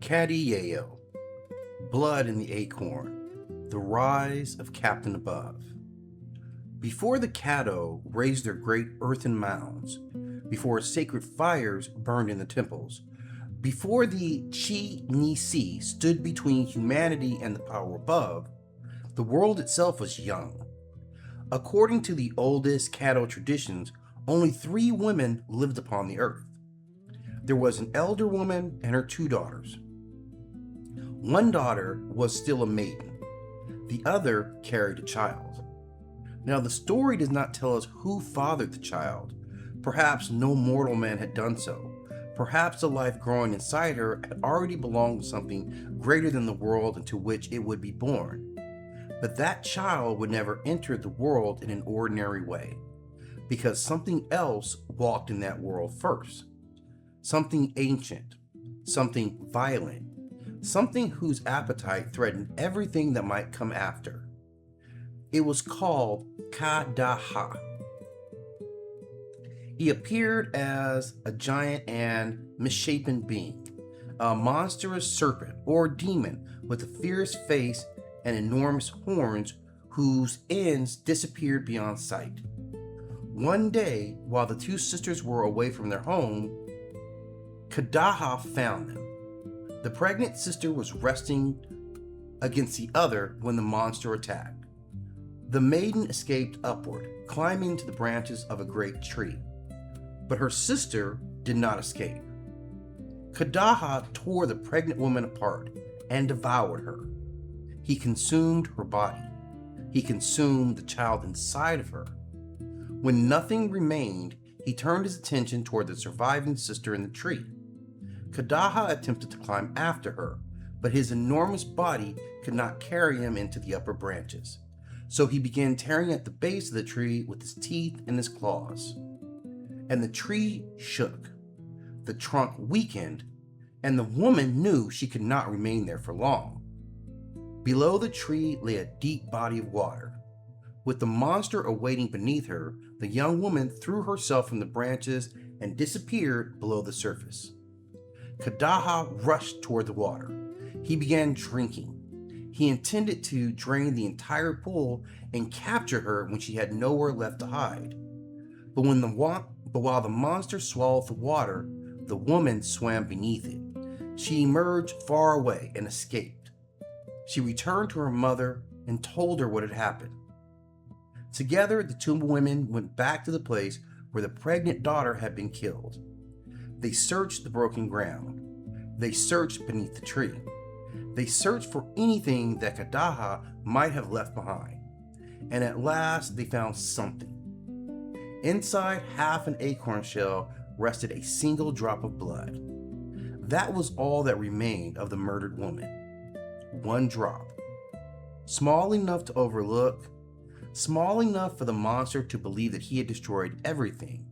Caddi Ayo, Blood in the Acorn, The Rise of Captain Above. Before the Caddo raised their great earthen mounds, before sacred fires burned in the temples, before the Chi Nisi stood between humanity and the power above, the world itself was young. According to the oldest Caddo traditions, only 3 women lived upon the earth. There was an elder woman and her 2 daughters. One daughter was still a maiden. The other carried a child. Now, the story does not tell us who fathered the child. Perhaps no mortal man had done so. Perhaps the life growing inside her had already belonged to something greater than the world into which it would be born. But that child would never enter the world in an ordinary way, because something else walked in that world first. Something ancient, something violent, something whose appetite threatened everything that might come after. It was called Caddo. He appeared as a giant and misshapen being, a monstrous serpent or demon with a fierce face and enormous horns whose ends disappeared beyond sight. One day, while the 2 sisters were away from their home, Caddo found them. The pregnant sister was resting against the other when the monster attacked. The maiden escaped upward, climbing to the branches of a great tree. But her sister did not escape. Caddo tore the pregnant woman apart and devoured her. He consumed her body. He consumed the child inside of her. When nothing remained, he turned his attention toward the surviving sister in the tree. Caddo attempted to climb after her, but his enormous body could not carry him into the upper branches. So he began tearing at the base of the tree with his teeth and his claws. And the tree shook. The trunk weakened, and the woman knew she could not remain there for long. Below the tree lay a deep body of water. With the monster awaiting beneath her, the young woman threw herself from the branches and disappeared below the surface. Caddo rushed toward the water. He began drinking. He intended to drain the entire pool and capture her when she had nowhere left to hide. But while the monster swallowed the water, the woman swam beneath it. She emerged far away and escaped. She returned to her mother and told her what had happened. Together, the 2 women went back to the place where the pregnant daughter had been killed. They searched the broken ground. They searched beneath the tree. They searched for anything that Caddo might have left behind. And at last, they found something. Inside half an acorn shell rested a single drop of blood. That was all that remained of the murdered woman. 1 drop. Small enough to overlook, small enough for the monster to believe that he had destroyed everything.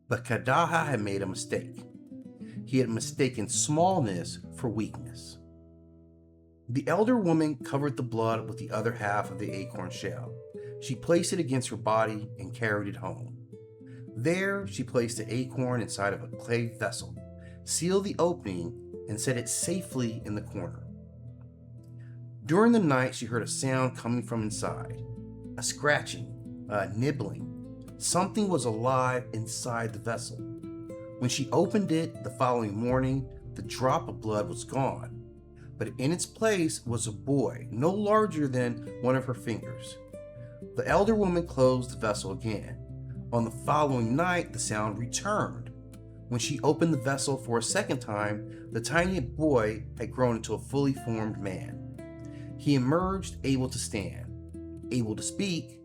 But Caddo had made a mistake. He had mistaken smallness for weakness. The elder woman covered the blood with the other half of the acorn shell. She placed it against her body and carried it home. There, she placed the acorn inside of a clay vessel, sealed the opening, and set it safely in the corner. During the night, she heard a sound coming from inside, a scratching, a nibbling. Something was alive inside the vessel. When she opened it the following morning, the drop of blood was gone, but in its place was a boy no larger than one of her fingers. The elder woman closed the vessel again. On the following night, the sound returned. When she opened the vessel for a second time, the tiny boy had grown into a fully formed man. He emerged able to stand, able to speak,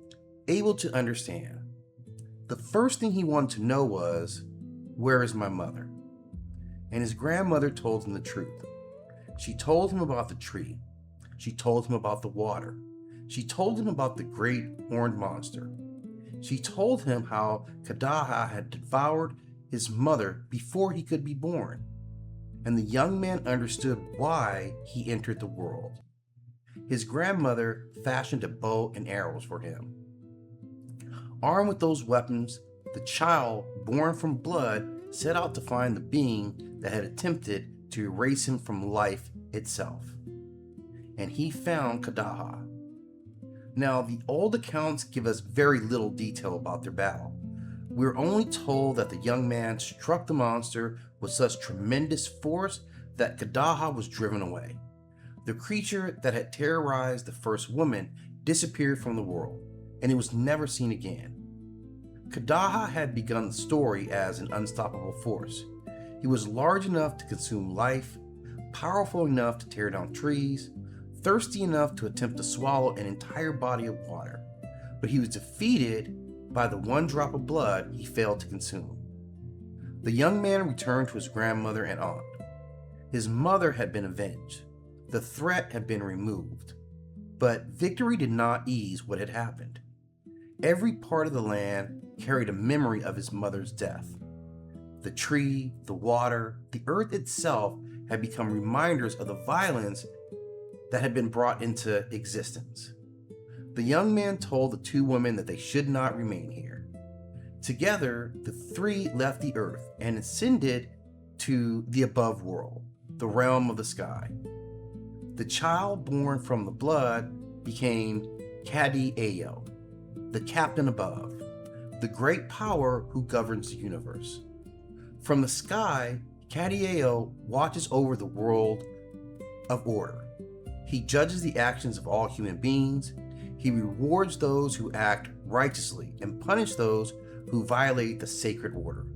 able to understand. The first thing he wanted to know was, "Where is my mother?" And his grandmother told him the truth. She told him about the tree. She told him about the water. She told him about the great horned monster. She told him how Caddo had devoured his mother before he could be born. And the young man understood why he entered the world. His grandmother fashioned a bow and arrows for him. Armed with those weapons, The child, born from blood, set out to find the being that had attempted to erase him from life itself. And he found Caddo. Now, the old accounts give us very little detail about their battle. We're only told that the young man struck the monster with such tremendous force that Caddo was driven away. The creature that had terrorized the first woman disappeared from the world, and it was never seen again. Caddo had begun the story as an unstoppable force. He was large enough to consume life, powerful enough to tear down trees, thirsty enough to attempt to swallow an entire body of water, but he was defeated by the one drop of blood he failed to consume. The young man returned to his grandmother and aunt. His mother had been avenged. The threat had been removed. But victory did not ease what had happened. Every part of the land carried a memory of his mother's death. The tree, the water, the earth itself had become reminders of the violence that had been brought into existence. The young man told the two women that they should not remain here. Together, the three left the earth and ascended to the above world, the realm of the sky. The child born from the blood became Caddi Ayo, the captain above, the great power who governs the universe. From the sky, Caddi Ayo watches over the world of order. He judges the actions of all human beings. He rewards those who act righteously and punishes those who violate the sacred order.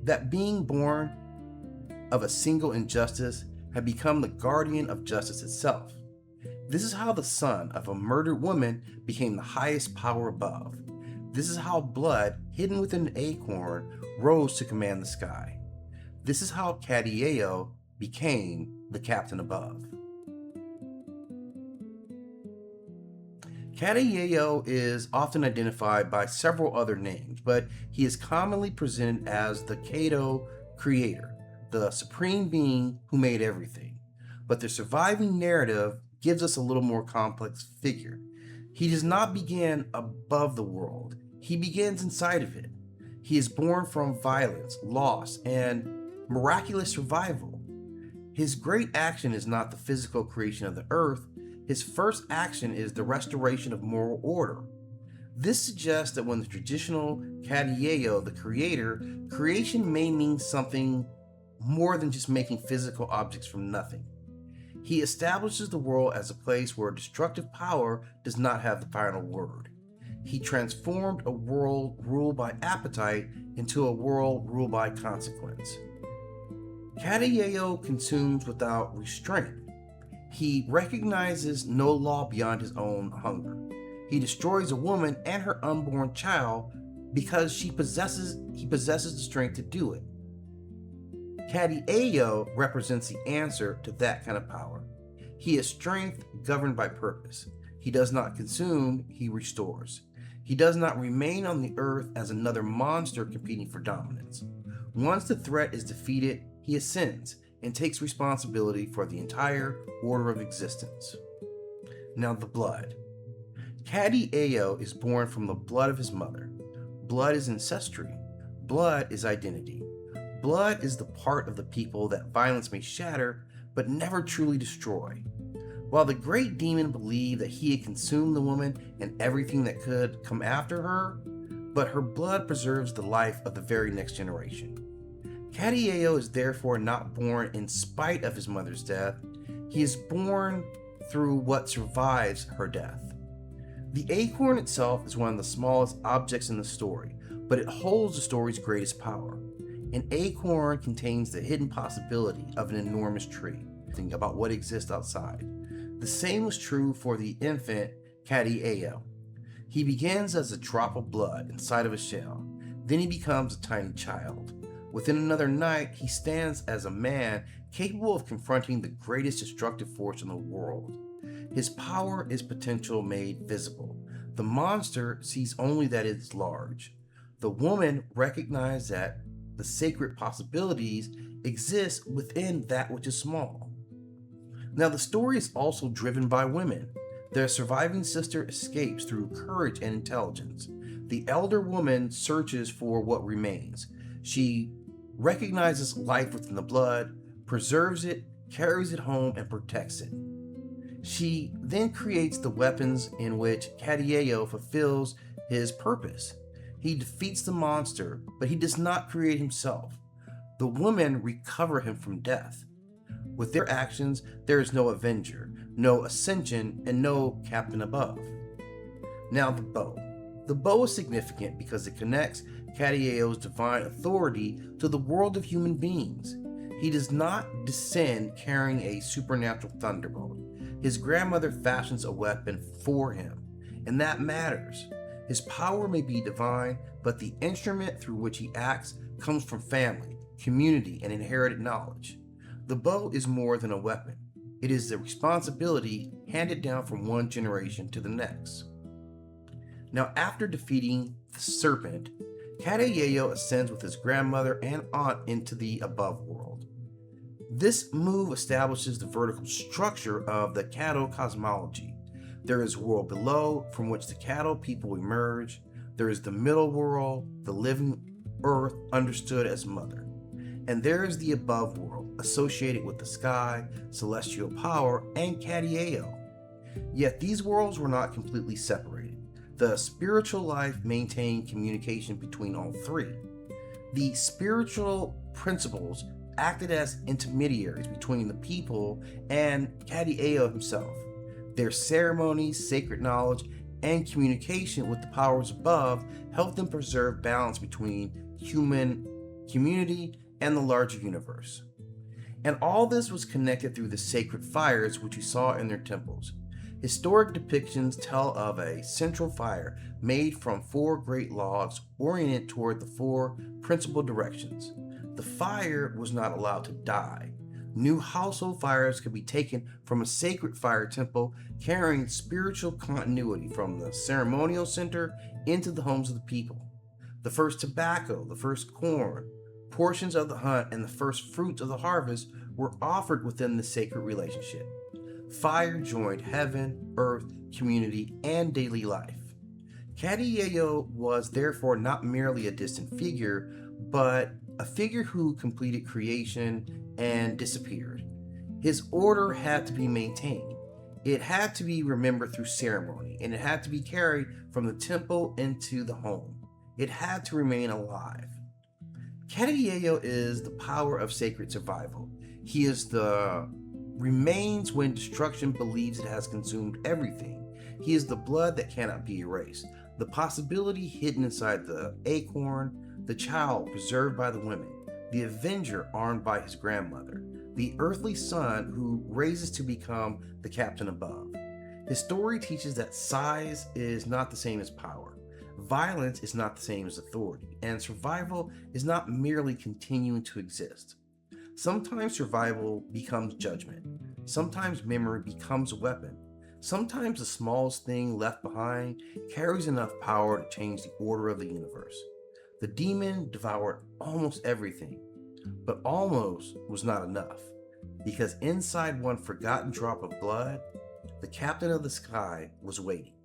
That being born of a single injustice had become the guardian of justice itself. This is how the son of a murdered woman became the highest power above. This is how blood, hidden within an acorn, rose to command the sky. This is how Caddi Ayo became the captain above. Caddi Ayo is often identified by several other names, but he is commonly presented as the Caddo creator, the supreme being who made everything. But the surviving narrative gives us a little more complex figure. He does not begin above the world. He begins inside of it. He is born from violence, loss, and miraculous survival. His great action is not the physical creation of the earth. His first action is the restoration of moral order. This suggests that when the traditional Caddi Ayo, the creator, creation may mean something more than just making physical objects from nothing. He establishes the world as a place where destructive power does not have the final word. He transformed a world ruled by appetite into a world ruled by consequence. Caddi Ayo consumes without restraint. He recognizes no law beyond his own hunger. He destroys a woman and her unborn child because he possesses the strength to do it. Caddi Ayo represents the answer to that kind of power. He is strength governed by purpose. He does not consume, he restores. He does not remain on the earth as another monster competing for dominance. Once the threat is defeated, he ascends and takes responsibility for the entire order of existence. Now, the blood. Caddi Ayo is born from the blood of his mother. Blood is ancestry. Blood is identity. Blood is the part of the people that violence may shatter, but never truly destroy. While the great demon believed that he had consumed the woman and everything that could come after her, but her blood preserves the life of the very next generation. Caddi Ayo is therefore not born in spite of his mother's death. He is born through what survives her death. The acorn itself is one of the smallest objects in the story, but it holds the story's greatest power. An acorn contains the hidden possibility of an enormous tree. Think about what exists outside. The same was true for the infant Caddi Ayo. He begins as a drop of blood inside of a shell. Then he becomes a tiny child. Within another night, he stands as a man capable of confronting the greatest destructive force in the world. His power is potential made visible. The monster sees only that it is large. The woman recognizes that the sacred possibilities exist within that which is small. Now, the story is also driven by women. Their surviving sister escapes through courage and intelligence. The elder woman searches for what remains. She recognizes life within the blood, preserves it, carries it home, and protects it. She then creates the weapons in which Caddi Ayo fulfills his purpose. He defeats the monster, but he does not create himself. The women recover him from death. With their actions, there is no avenger, no ascension, and no captain above. Now the bow. The bow is significant because it connects Caddi Ayo's divine authority to the world of human beings. He does not descend carrying a supernatural thunderbolt. His grandmother fashions a weapon for him, and that matters. His power may be divine, but the instrument through which he acts comes from family, community, and inherited knowledge. The bow is more than a weapon. It is the responsibility handed down from one generation to the next. Now, after defeating the serpent, Caddi Ayo ascends with his grandmother and aunt into the above world. This move establishes the vertical structure of the Caddo cosmology. There is a world below from which the Caddo people emerge. There is the middle world, the living earth understood as mother. And there is the above world, associated with the sky, celestial power, and Caddi Ayo. Yet these worlds were not completely separated. The spiritual life maintained communication between all three. The spiritual principles acted as intermediaries between the people and Caddi Ayo himself. Their ceremonies, sacred knowledge, and communication with the powers above helped them preserve balance between human community and the larger universe. And all this was connected through the sacred fires which you saw in their temples. Historic depictions tell of a central fire made from 4 great logs oriented toward the 4 principal directions. The fire was not allowed to die. New household fires could be taken from a sacred fire temple, carrying spiritual continuity from the ceremonial center into the homes of the people. The first tobacco, the first corn, portions of the hunt, and the first fruits of the harvest were offered within the sacred relationship. Fire joined heaven, earth, community, and daily life. Caddi Ayo was therefore not merely a distant figure, but a figure who completed creation and disappeared. His order had to be maintained. It had to be remembered through ceremony, and it had to be carried from the temple into the home. It had to remain alive. Caddi Ayo is the power of sacred survival. He is the remains when destruction believes it has consumed everything. He is the blood that cannot be erased, the possibility hidden inside the acorn, the child preserved by the women, the avenger armed by his grandmother, the earthly son who raises to become the captain above. His story teaches that size is not the same as power, violence is not the same as authority, and survival is not merely continuing to exist. Sometimes survival becomes judgment. Sometimes memory becomes a weapon. Sometimes the smallest thing left behind carries enough power to change the order of the universe. The demon devoured almost everything, but almost was not enough, because inside one forgotten drop of blood, the captain of the sky was waiting.